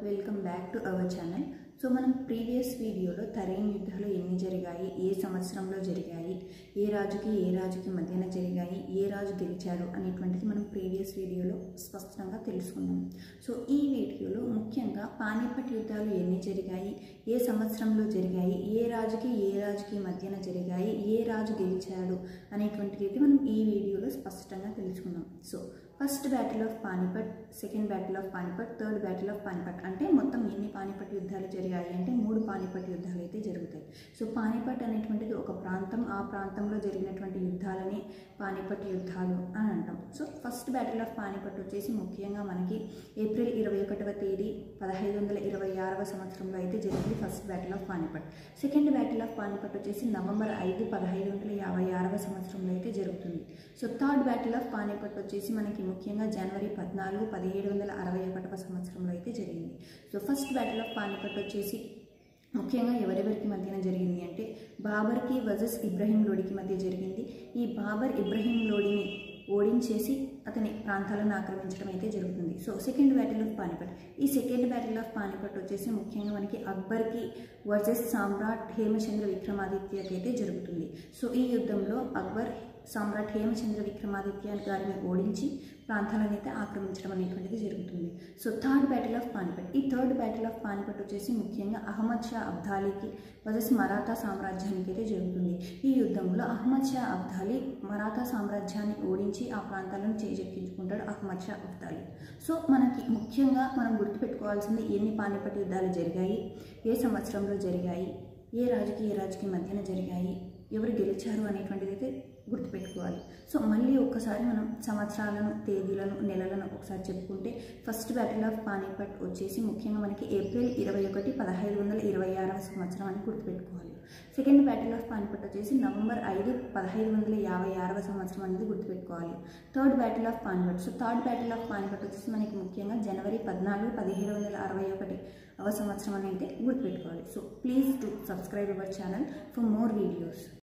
Welcome back to our channel. So మనం previous వీడియోలో తరైన్ యుద్ధాలు ఎన్ని జరిగాయి, ఏ సంవత్సరంలో జరిగాయి, ఏ రాజుకి మధ్యన జరిగాయి, ఏ రాజు గెలిచాడు అనేటువంటిది మనం ప్రీవియస్ వీడియోలో స్పష్టంగా తెలుసుకున్నాం. సో ఈ వీడియోలో ముఖ్యంగా పానిపట్ యుద్ధాలు ఎన్ని జరిగాయి, ఏ సంవత్సరంలో జరిగాయి, ఏ రాజుకి మధ్యన జరిగాయి, ఏ రాజు గెలిచాడు అనేటువంటిది మనం ఈ వీడియోలో స్పష్టంగా తెలుసుకున్నాం. So first battle of Panipat, second battle of Panipat, third battle of Panipat అంటే మొత్తం ఎన్ని పానిపట్ యుద్ధాలు జరిగాయి అంటే 3 పానిపట్ యుద్ధాలు అయితే జరుగుతాయి. సో పానిపట్ అనేటువంటిది ఒక ప్రాంతం, ఆ ప్రాంతంలో జరిగినటువంటి యుద్ధాలని పానిపట్ యుద్ధాలు అని అంటాం. So first battle of Panipat వచ్చేసి ముఖ్యంగా మనకి ఏప్రిల్ 21వ తేదీ 1526వ సంవత్సరంలో అయితే జరిగింది first battle of Panipat. Second battle of Panipat వచ్చేసి నవంబర్ 5, 1556వ సంవత్సరంలో అయితే జరుగుతుంది. So third battle of Panipat వచ్చేసి మనకి ముఖ్యంగా జనవరి 14, 1761వ సంవత్సరంలో అయితే జరిగింది. So first battle of Panipat వచ్చేసి ముఖ్యంగా ఎవరెవరికి మధ్యన జరిగింది అంటే బాబర్కి వర్సెస్ ఇబ్రహీం లోడికి మధ్య జరిగింది. ఈ బాబర్ ఇబ్రహీం లోడిని ఓడించేసి అతని ప్రాంతాలను ఆక్రమించడం అయితే జరుగుతుంది. So second battle of Panipat, ఈ సెకండ్ బ్యాటిల్ ఆఫ్ పానిపట్ వచ్చేసి ముఖ్యంగా మనకి అక్బర్కి వర్సెస్ సామ్రాట్ హేమచంద్ర విక్రమాదిత్యకి అయితే జరుగుతుంది. సో ఈ యుద్ధంలో అక్బర్ సామ్రాట్ హేమచంద్ర విక్రమాదిత్య గారిని ఓడించి ప్రాంతాలను అయితే ఆక్రమించడం అనేటువంటిది జరుగుతుంది. So third battle of Panipat, ఈ థర్డ్ బ్యాటిల్ ఆఫ్ పానిపట్ వచ్చేసి ముఖ్యంగా అహ్మద్ షా అబ్దాలీకి వర్సెస్ మరాఠా సామ్రాజ్యానికి అయితే జరుగుతుంది. ఈ యుద్ధంలో అహ్మద్ షా అబ్దాలీ మరాఠా సామ్రాజ్యాన్ని ఓడించి ఆ ప్రాంతాలను చేజెక్కించుకుంటాడు అహ్మద్ షా అబ్దాలీ. సో మనకి ముఖ్యంగా మనం గుర్తుపెట్టుకోవాల్సింది ఎన్ని పానిపట్ యుద్ధాలు జరిగాయి, ఏ సంవత్సరంలో జరిగాయి, ఏ రాజుకి మధ్యన జరిగాయి, ఎవరు గెలిచారు అనేటువంటిది అయితే గుర్తుపెట్టుకోవాలి. సో మళ్ళీ ఒక్కసారి మనం సంవత్సరాలను, తేదీలను, నెలలను ఒకసారి చెప్పుకుంటే ఫస్ట్ బ్యాటిల్ ఆఫ్ పానిపట్ వచ్చేసి ముఖ్యంగా మనకి ఏప్రిల్ 21, 1526వ సంవత్సరం అని గుర్తుపెట్టుకోవాలి. సెకండ్ బ్యాటిల్ ఆఫ్ పానిపట్ వచ్చేసి నవంబర్ 5, 1556వ సంవత్సరం అనేది గుర్తుపెట్టుకోవాలి. Third battle of Panipat, so third battle of Panipat వచ్చేసి మనకి ముఖ్యంగా జనవరి 14, 1761వ సంవత్సరం అని అయితే గుర్తుపెట్టుకోవాలి. So please to subscribe our channel for more videos.